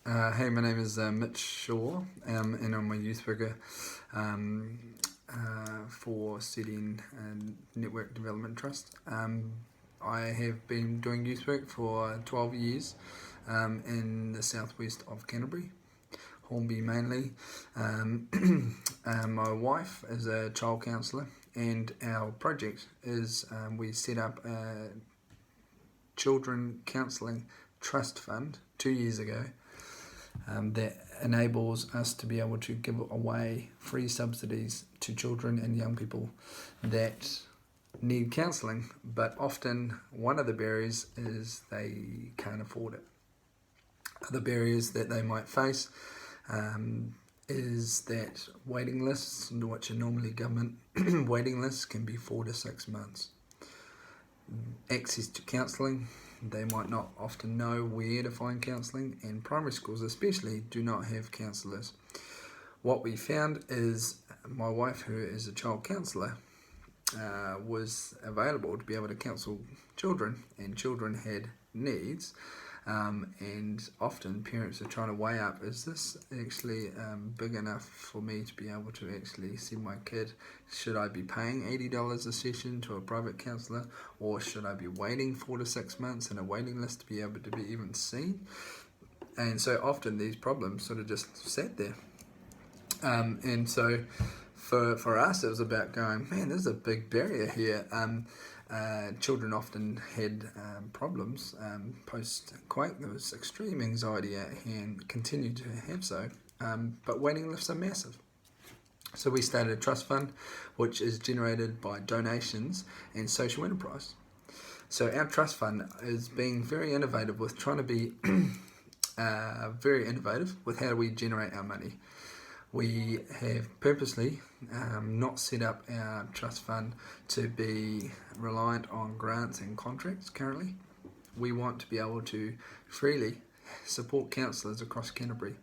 Hey, my name is Mitch Shaw, and I'm a youth worker for Studying Network Development Trust. I have been doing youth work for 12 years in the southwest of Canterbury, Hornby mainly. My wife is a child counsellor, and our project is we set up a children counselling trust fund 2 years ago. That enables us to be able to give away free subsidies to children and young people that need counselling, but often one of the barriers is they can't afford it. Other barriers that they might face is that waiting lists, which are normally government waiting lists, can be 4 to 6 months. Access to counselling, they might not often know where to find counselling, and primary schools especially do not have counsellors. What we found is my wife, who is a child counsellor, was available to be able to counsel children, and children had needs, and often parents are trying to weigh up, is this actually big enough for me to be able to actually see my kid? Should I be paying $80 a session to a private counsellor, or should I be waiting 4 to 6 months in a waiting list to be able to be even seen? And so often these problems sort of just sat there. And so for us, it was about going, man, there's a big barrier here. Children often had problems post-quake. There was extreme anxiety at hand, continued to have so, but waiting lists are massive. So we started a trust fund, which is generated by donations and social enterprise. So our trust fund is being very innovative with trying to be very innovative with how we generate our money. We have purposely not set up our trust fund to be reliant on grants and contracts currently. We want to be able to freely support counsellors across Canterbury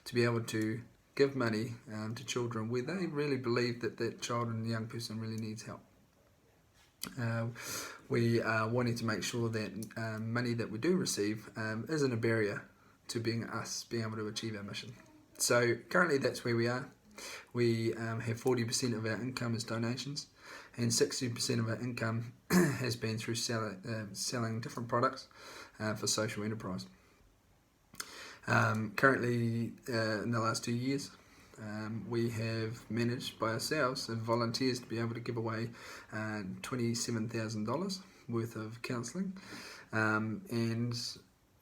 to be able to give money to children where they really believe that that child and young person really needs help. We are wanting to make sure that money that we do receive isn't a barrier to being able to achieve our mission. So currently that's where we are. We have 40% of our income as donations, and 60% of our income has been through selling different products for social enterprise. Currently, in the last 2 years, we have managed by ourselves and volunteers to be able to give away $27,000 worth of counselling, and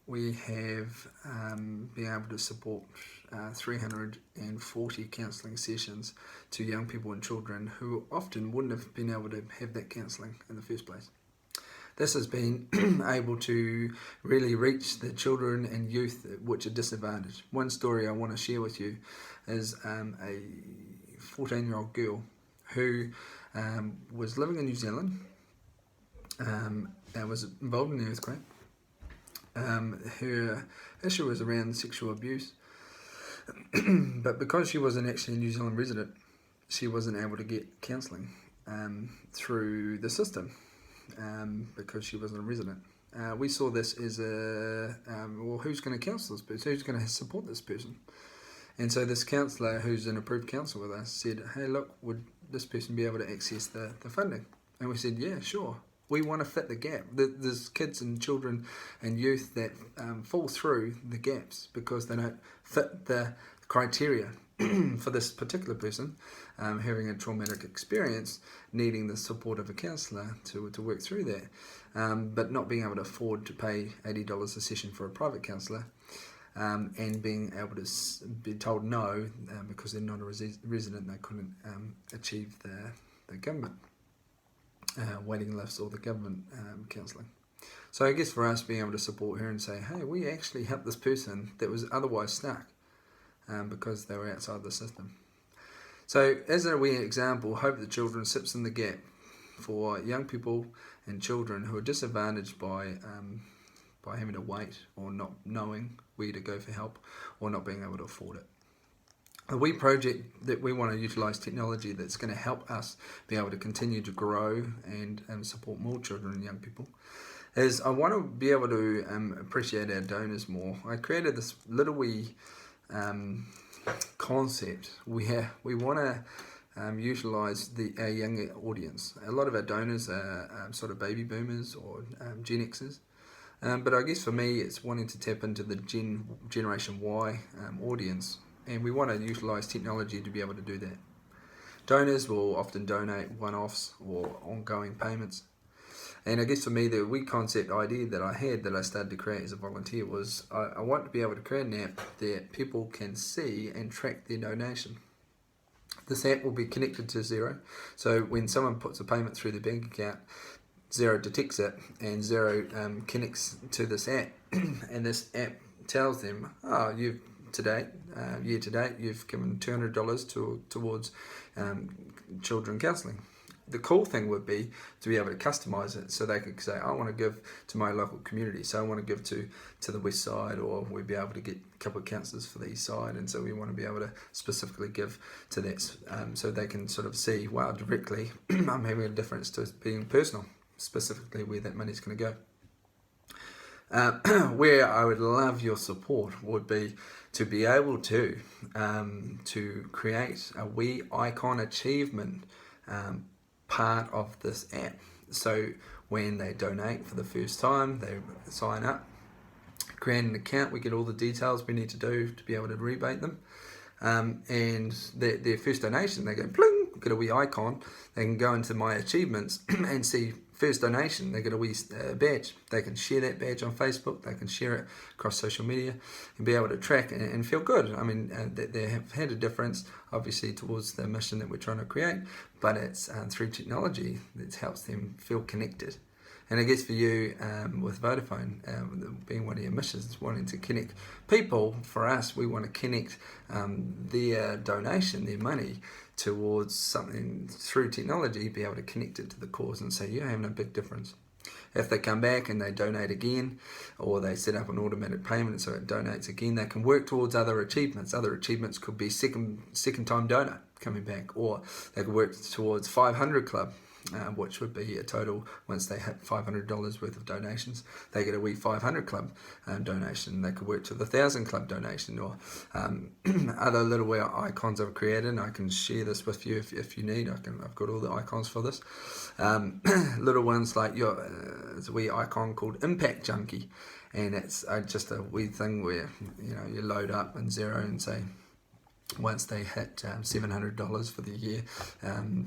we have been able to support 340 counselling sessions to young people and children who often wouldn't have been able to have that counselling in the first place. This has been able to really reach the children and youth which are disadvantaged. One story I want to share with you is a 14-year-old girl who was living in New Zealand and was involved in the earthquake. Her issue was around sexual abuse, but because she wasn't actually a New Zealand resident, she wasn't able to get counselling through the system because she wasn't a resident. We saw this as well, who's going to counsel this person? Who's going to support this person? And so this counsellor, who's an approved counsellor with us, said, hey, look, would this person be able to access the funding? And we said, yeah, sure. We want to fit the gap. There's kids and children and youth that fall through the gaps because they don't fit the criteria for this particular person having a traumatic experience, needing the support of a counsellor to work through that, but not being able to afford to pay $80 a session for a private counsellor, and being able to be told no because they're not a resident, they couldn't achieve the government waiting lists or the government counselling. So I guess for us, being able to support her and say, hey, we actually helped this person that was otherwise stuck because they were outside the system. So as a wee example, Hope the Children sits in the gap for young people and children who are disadvantaged by having to wait or not knowing where to go for help or not being able to afford it. A wee project that we want to utilise technology that's going to help us be able to continue to grow and support more children and young people is I want to be able to appreciate our donors more. I created this little wee concept where we want to utilise our younger audience. A lot of our donors are sort of baby boomers or Gen Xers. But I guess for me, it's wanting to tap into the Generation Y audience, and we want to utilise technology to be able to do that. Donors will often donate one-offs or ongoing payments. And I guess for me, the wee concept idea that I had that I started to create as a volunteer was I want to be able to create an app that people can see and track their donation. This app will be connected to Xero, so when someone puts a payment through their bank account, Xero detects it, and Xero connects to this app, and this app tells them, oh, year to date, you've given $200 towards children counselling. The cool thing would be to be able to customise it, so they could say, I want to give to my local community, so I want to give to the west side, or we'd be able to get a couple of counsellors for the east side, and so we want to be able to specifically give to that, so they can sort of see, wow, directly I'm having a difference to being personal, specifically where that money's going to go. Where I would love your support would be to be able to create a wee icon achievement part of this app. So when they donate for the first time, they sign up, create an account, we get all the details we need to do to be able to rebate them. And their first donation, they go bling, get a wee icon. They can go into my achievements and see first donation. They get a wee badge. They can share that badge on Facebook. They can share it across social media and be able to track and feel good. I mean, they have had a difference, obviously, towards the mission that we're trying to create, but it's through technology that helps them feel connected. And I guess for you, with Vodafone, being one of your missions, wanting to connect people, for us, we want to connect their donation, their money, towards something through technology, be able to connect it to the cause and say, you're having a big difference. If they come back and they donate again, or they set up an automated payment so it donates again, they can work towards other achievements. Other achievements could be second time donor coming back, or they could work towards 500 Club, which would be a total, once they hit $500 worth of donations, they get a wee 500 Club donation. They could work to the 1,000 Club donation, or other little wee icons I've created, and I can share this with you if you need. I've got all the icons for this. Little ones like there's a wee icon called Impact Junkie, and it's just a wee thing where you load up in Xero and say, once they hit $700 for the year,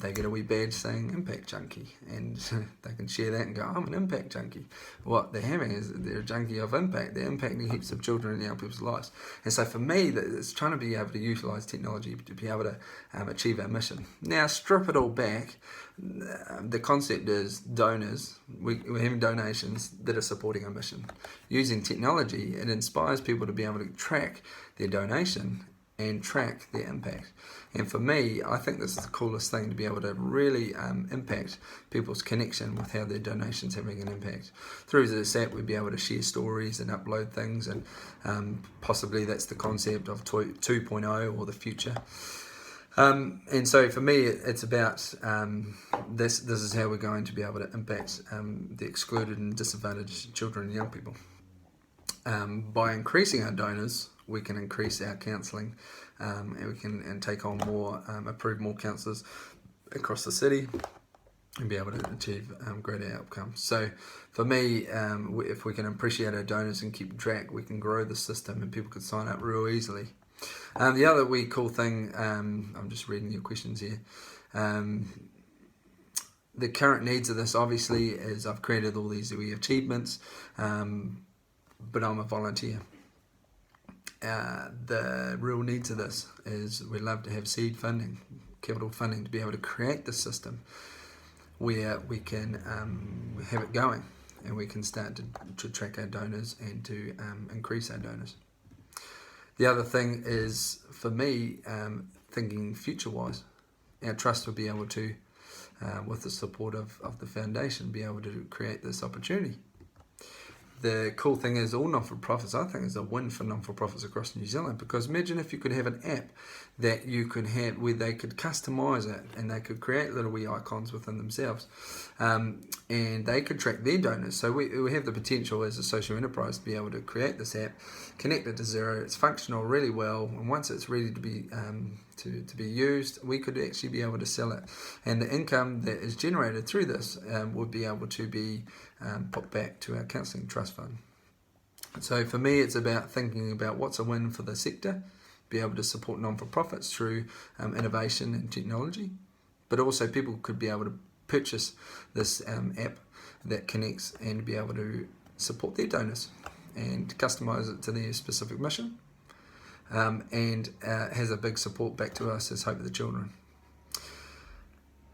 they get a wee badge saying Impact Junkie, and they can share that and go, I'm an Impact Junkie. What they're having is they're a junkie of impact. They're impacting heaps of children and young people's lives. And so for me, it's trying to be able to utilise technology to be able to achieve our mission. Now, strip it all back. The concept is donors. We're having donations that are supporting our mission. Using technology, it inspires people to be able to track their donation and track their impact. And for me, I think this is the coolest thing, to be able to really impact people's connection with how their donation's having an impact. Through this app, we'd be able to share stories and upload things, and possibly that's the concept of 2.0 or the future. And so for me, it's about this is how we're going to be able to impact the excluded and disadvantaged children and young people. By increasing our donors, we can increase our counselling, and we can take on more, approve more counsellors across the city, and be able to achieve greater outcomes. So for me, if we can appreciate our donors and keep track, we can grow the system and people can sign up real easily. The other wee cool thing, I'm just reading your questions here. The current needs of this, obviously, is I've created all these wee achievements, but I'm a volunteer. The real needs of this is we'd love to have seed funding, capital funding, to be able to create the system where we can have it going, and we can start to track our donors and to increase our donors. The other thing is, for me, thinking future-wise, our trust will be able to, with the support of the foundation, be able to create this opportunity the cool thing is all not-for-profits, I think, is a win for not-for-profits across New Zealand, because imagine if you could have an app that you could have where they could customise it and they could create little wee icons within themselves, and they could track their donors. So we have the potential as a social enterprise to be able to create this app, connect it to Xero. It's functional really well, and once it's ready to be to be used, we could actually be able to sell it, and the income that is generated through this would be able to be put back to our counselling trust fund. So for me, it's about thinking about what's a win for the sector, be able to support non-for-profits through innovation and technology, but also people could be able to purchase this app that connects and be able to support their donors and customise it to their specific mission, and has a big support back to us as Hope of the Children.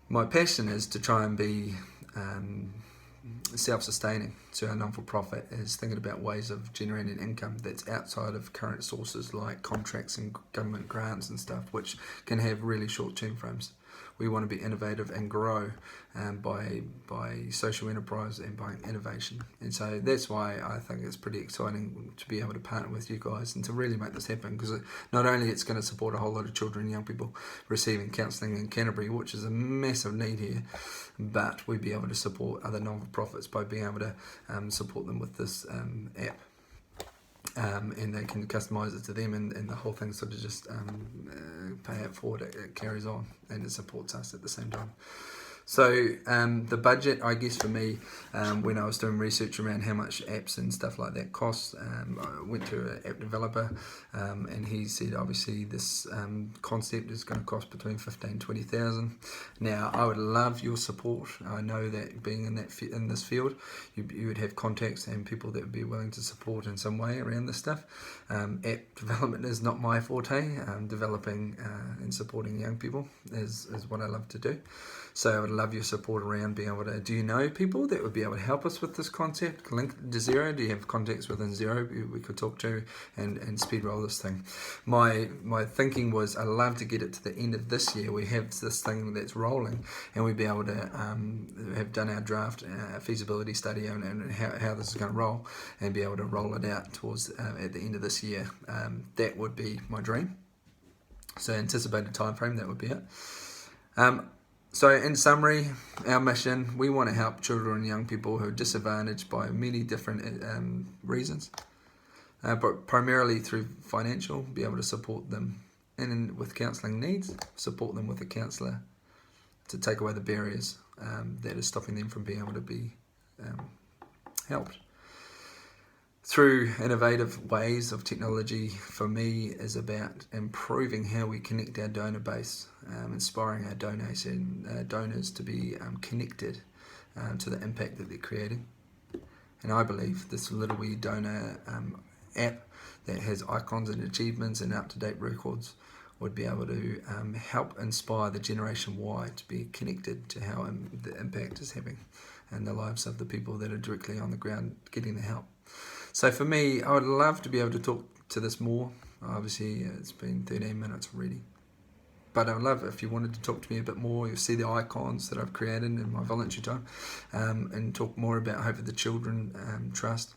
My passion is to try and be self-sustaining, so our non-for-profit is thinking about ways of generating income that's outside of current sources like contracts and government grants and stuff, which can have really short term frames. We want to be innovative and grow by social enterprise and by innovation, and so that's why I think it's pretty exciting to be able to partner with you guys and to really make this happen, because not only it's going to support a whole lot of children and young people receiving counselling in Canterbury, which is a massive need here, but we'd be able to support other non-for-profits by being able to support them with this app. And they can customise it to them, and the whole thing sort of just pay it forward. It carries on and it supports us at the same time. So the budget, I guess for me, when I was doing research around how much apps and stuff like that costs, I went to an app developer, and he said obviously this concept is going to cost between 15,000 and 20,000. Now I would love your support. I know that being in this field, you would have contacts and people that would be willing to support in some way around this stuff. App development is not my forte. Developing and supporting young people is what I love to do. So I would love your support around being able to, do you know people that would be able to help us with this concept? Link to Xero, do you have contacts within Xero we could talk to and speed roll this thing? My thinking was I'd love to get it to the end of this year. We have this thing that's rolling and we'd be able to have done our draft feasibility study and how this is going to roll and be able to roll it out towards at the end of this year. That would be my dream. So anticipated time frame, that would be it. So in summary, our mission, we want to help children and young people who are disadvantaged by many different reasons, but primarily through financial, be able to support them and with counselling needs, support them with a counsellor to take away the barriers that are stopping them from being able to be helped. Through innovative ways of technology, for me, is about improving how we connect our donor base, inspiring our donors to be connected to the impact that they're creating. And I believe this little wee donor app that has icons and achievements and up-to-date records would be able to help inspire the Generation Y to be connected to how the impact is having in the lives of the people that are directly on the ground getting the help. So for me, I would love to be able to talk to this more. Obviously, it's been 13 minutes already. But I would love if you wanted to talk to me a bit more. You'll see the icons that I've created in my voluntary time, and talk more about Hope of the Children Trust.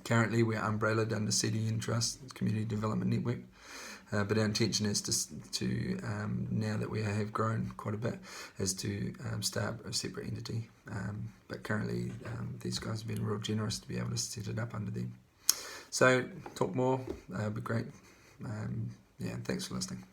Currently, we're umbrellaed under CDN Trust, Community Development Network. But our intention is to now that we have grown quite a bit, is to start a separate entity. But currently, these guys have been real generous to be able to set it up under them. So, talk more, would be great. Yeah, thanks for listening.